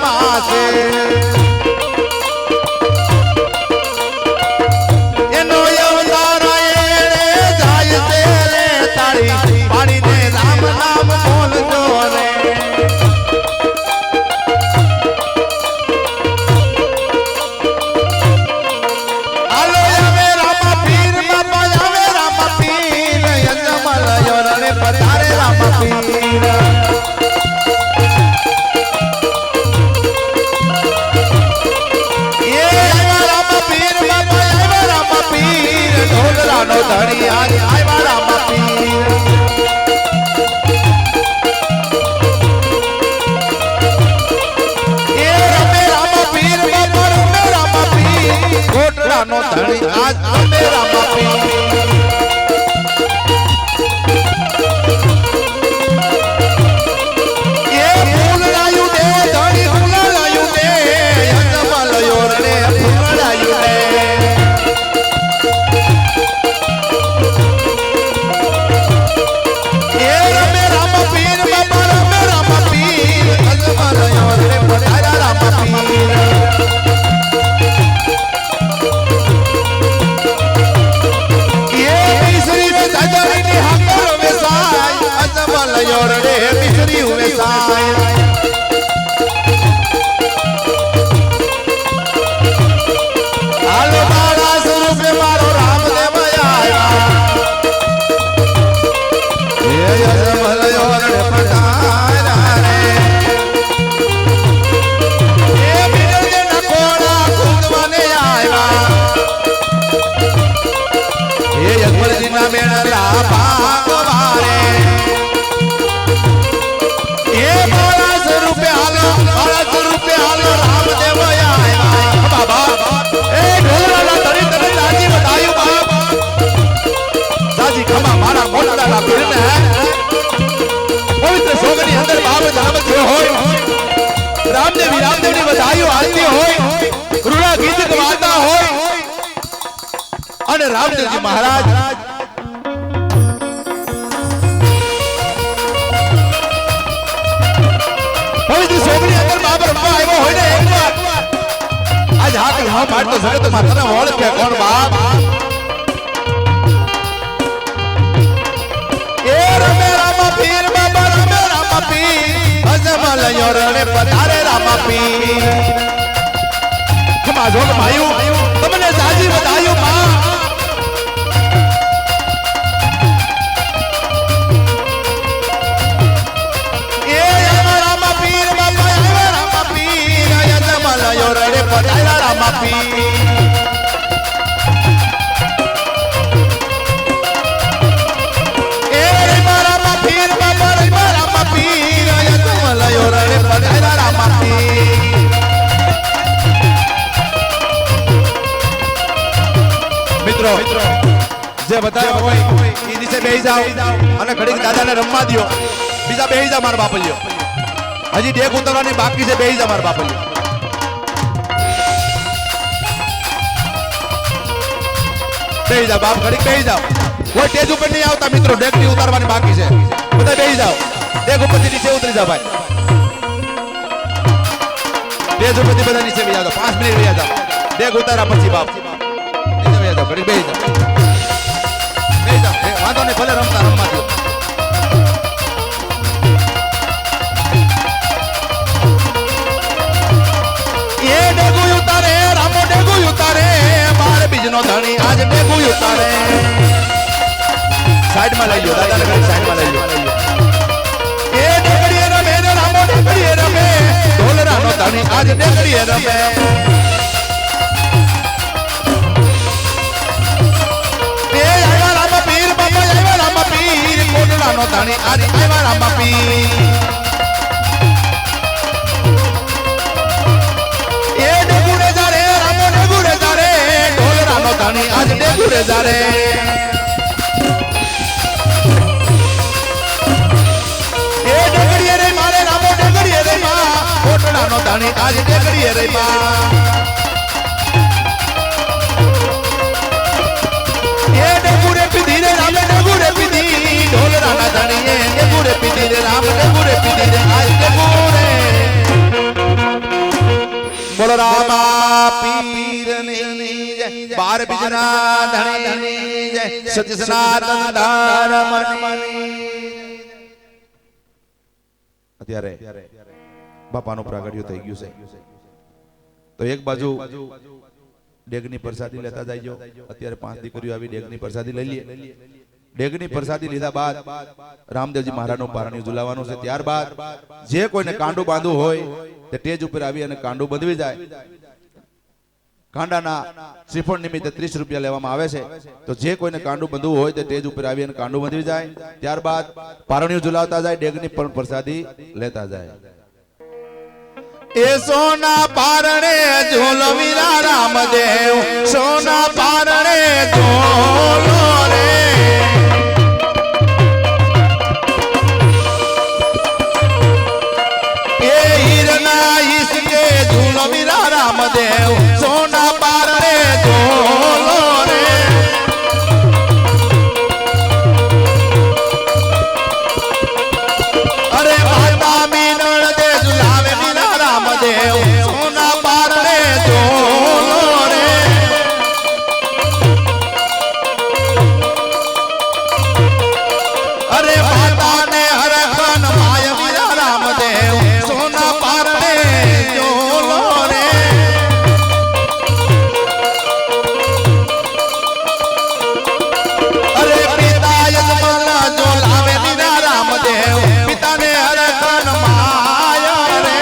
માસે એનો અવતાર એણે જાય છે રે તાળી પાડીને રામ નામ બોલજો રે હાલો આવે રામા પીર બાપા આવે રામા પીર યજમલ યોરણે પધારે રામા પીર નો ધણી આજ આવ્યા રામા પીર એ રમે રામા પીર બાપા રમે રામા પીર કોટડા નો ધણી આજ રમે રામા પીર એ ફૂલડાયું દે ધણી ફૂલડાયું દે યજમલ યોરણે ફૂલડાયું દે અને રામદેવજી મહારાજ પવિત્ર સોગની અંદર બાબર રમવા આવ્યો હોય ને એકવાર આજ હાકલ હા પાડતો જગત માં તને ઓળખે કોણ બાપ એ રમે રામા પીર બાબા રમે રામા પીર અજમલ યોરણે પધારે રામા પીર ખમા જોગ માયું તમને જાજી વધાયું માં મિત્રો જે બતાવ્યો હોય એ દિશે બેહી જાઓ અને ઘડીક દાદાને રમવા દયો બીજા બેહી જા મારા બાપલિયો હજી ડેક ઉતરવાની બાકી છે બેહી જા મારા બાપલિયો બેહી જાઓ બાપ ઘડીક બેહી જાઓ કોઈ સ્ટેજ ઉપર નહીં આવતા મિત્રો ડેક ની ઉતારવાની બાકી છે બધા બેહી જાઓ ડેક ઉપરથી નીચે ઉતરી જાઓ ભાઈ સ્ટેજ ઉપરથી બધા નીચે બેહી જાઓ 5 મિનિટ બેહી જાઓ ડેક ઉતારા પછી બાપ નીચે બેહી જાઓ ઘડીક બેહી જાઓ વાંધો નહીં ભલે રમતા રમવા દો એ ડેગુ ઉતારે રામો ડેગુ ઉતારે બાર બીજનો ધણી આજ ડેગુ ઉતારે સાઈડ માં લઈ લો દાદાને ઘડી સાઈડ માં લઈ લો એ ડેગડીએ રમે ને રામો ડેગડીએ રમે ઢોલરાનો ધણી આજ ડેગડીએ રમે નો ધણી આજ આવ્યા રામા પીર એ ડેગુરે જારે રામો ડેગુરે જારે ઢોલરાનો ધણી આજ ડેગુરે જારે એ ડેગડીએ રે મારે રામો ડેગડીએ રે માં કોટડાનો ધણી આજ ડેગડીએ રે માં એ ડેગુરે પીધી રે રામે ડેગુરે પીધી ઢોલરાના ધણીએ ડેગુરે પીધી રે રામ ડેગુરે પીધી રે આજ ડેગુરે બાર બીજના ધણી જય સત્ય સનાતન ધર્મની અત્યારે બાપાનું પ્રાગટ્ય થઈ ગયું છે તો એક બાજુ ડેગની પ્રસાદી લેતા જાયજો અત્યારે 5 દીકરીઓ આવી ડેગની પ્રસાદી લઈ લઈએ ડેગની પ્રસાદી લીધા બાદ રામદેવજી મહારાજનું પારણિયું ઝુલાવવાનું છે ત્યારબાદ જે કોઈને કાંડું બાંધવું હોય તે સ્ટેજ ઉપર આવી અને કાંડું બંધવી જાય કાંડાના શ્રીફળ નિમિત્તે 30 રૂપિયા લેવામાં આવે છે તો જે કોઈને કાંડું બંધવું હોય તે સ્ટેજ ઉપર આવી અને કાંડું બંધવી જાય ત્યારબાદ પારણિયું ઝુલાવતા જાય ડેગની પણ પ્રસાદી લેતા જાય એ સોના પારણે ઝોલવીરા રામદેવ સોના પારણે ઝોલો રે એ હીરના ઈસકે ઝોલવીરા રામદેવ સોના પારણે ઝોલો રે અરે માતા મીનળ દે ઝુલાવે વીરા રામદેવ સોના પારણે ઝોલો રે અરે માતાને હરખન માય વીરા રામદેવ સોના પારણે ઝોલો રે અરે પિતા યજમાન ઝોલાવે વીરા રામદેવ પિતાને હરખન માય રે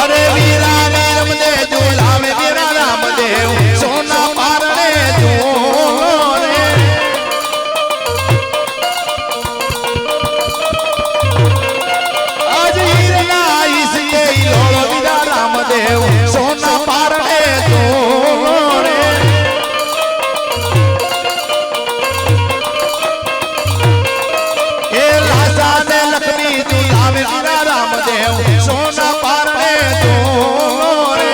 અરે વીરા રામને ઝુલાવે વીરા રામદેવ સોના પારણે ઝોલો રે આજ હીરના ઈસકે લોળો વીરા રામદેવ સોના પારણે ઝોલો રે એ લાસાને લક્ષ્મી ઝુલાવે વીરા રામદેવ સોના પારણે ઝોલો રે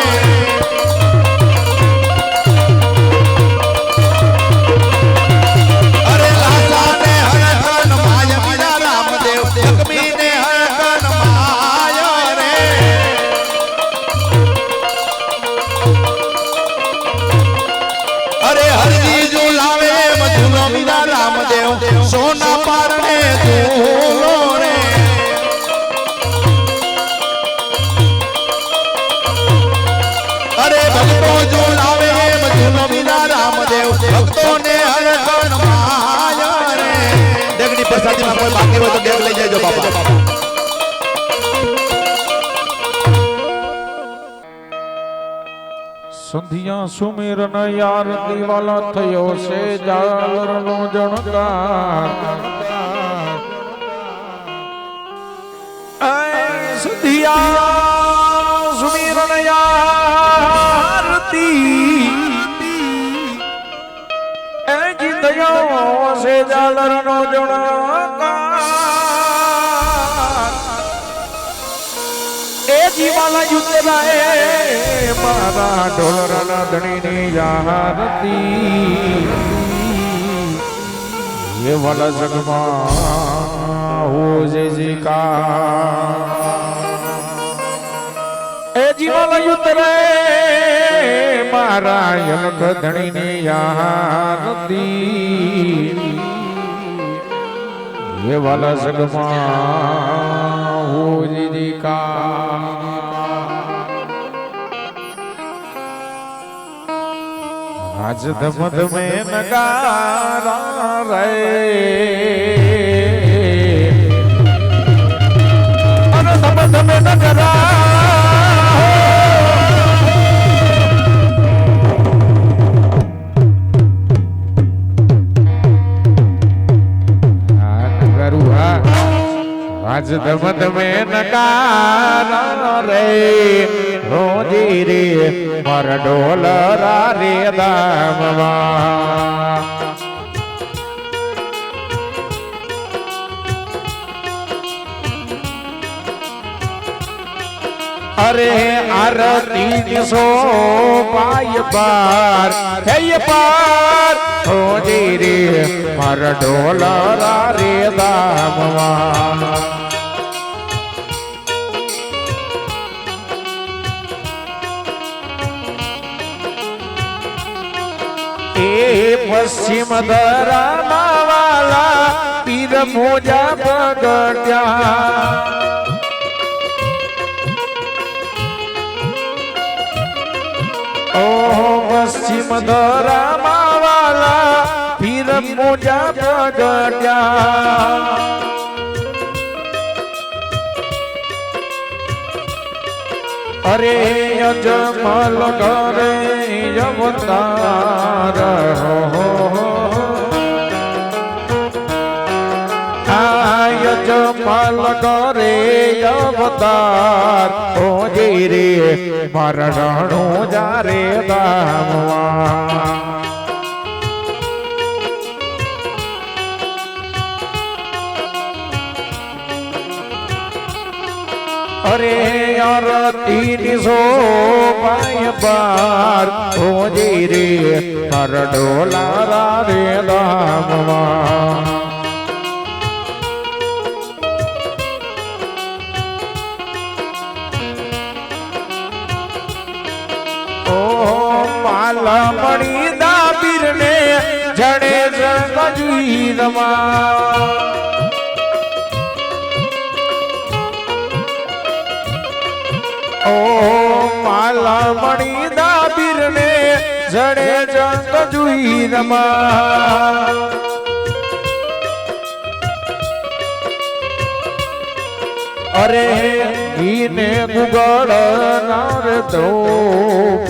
અરે લાસાને હરખન માય વીરા રામદેવ લક્ષ્મીને હરખન માય રે અરે હરજી ઝુલાવે મધુલો વીરા રામદેવ સોના પારણે ઝોલો રે અરે ભક્તો ઝુલાવે મધુલો વીરા રામદેવ ભક્તોને હરખન માય રે ડેગની પ્રસાદીમાં કોઈ બાકી હોય તો ડેગ લઈ જાયજો બાપા સંધ્યા સુમેરન યાર દીવાલા થયો છે જાગરનો જણકાર સંધ્યા સુમેરન યાર એ જીતયો છે જાગરનો જણકાર એ જીવાલા યુદ્ધરાય મારા ઢોલરના ધણીની યારતી એ વાલા જગમાં હો જીકા એ જીવાલા યુદ્ધરાય મારા યલક ધણીની યારતી એ વાલા જગમાં હો જીકા આજ ધમ ધમે નગારા રે અરે ધમ ધમે નગારા આજ ધમ ધમે નગારા રે રોજી રે માર ઢોલરા રે દામવા અરે આરતી સો પાય પાર હે પાર રોજી રે માર ઢોલરા રે દામવા એ પશ્ચિમ ધરામાં વાલા પીર મોજા પ્રગટ્યા ઓ પશ્ચિમ ધરામાં વાલા પીર મોજા પ્રગટ્યા અરે અજમલ કરે અવતાર અજમલ કરે અવતાર ઓ જી રે મરણું જારે દામવા અરે આરતી શોભાય બાર ઓ જી રે હરડોલા રે દામવા ઓ માલા મણી દાબીર ને જડે જગજીરમાં ઓ માલા મણી દાબીર ને જડે જંગ જુઈરમાં અરે ઈને ગુગળ નાર ધોપ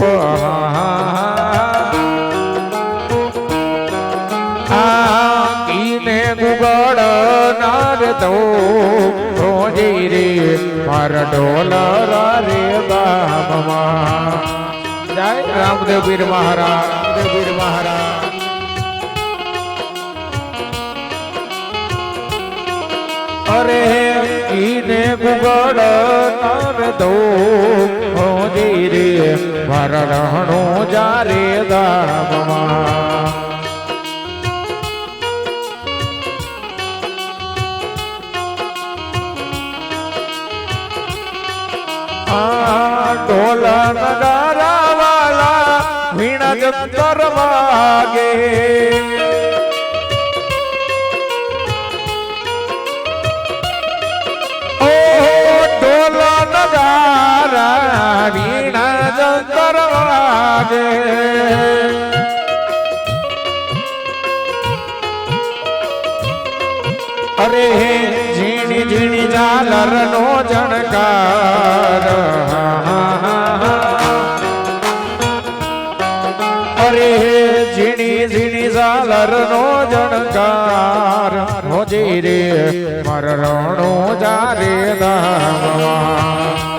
ઈને ગુગળ નાર ધોપ જી રે માર ઢોલર રે ગામમાં જય રામદેવ પીર મહારાજ રામદેવ પીર મહારાજ અરે ઈને ગુગળ નર દો જી રે માર રણું જારે ગામમાં ઢોલ નગારા વાલા વીણા જંતર વાગે ઓ ઢોલ નગારા વીણા જંતર વાગે અરે ઝીણી ઝીણી ઝાલર નો જણકાર અરે ઝીણી ઝીણી ઝાલર નો જણકાર હોજી રે માર રણો જારે દામવા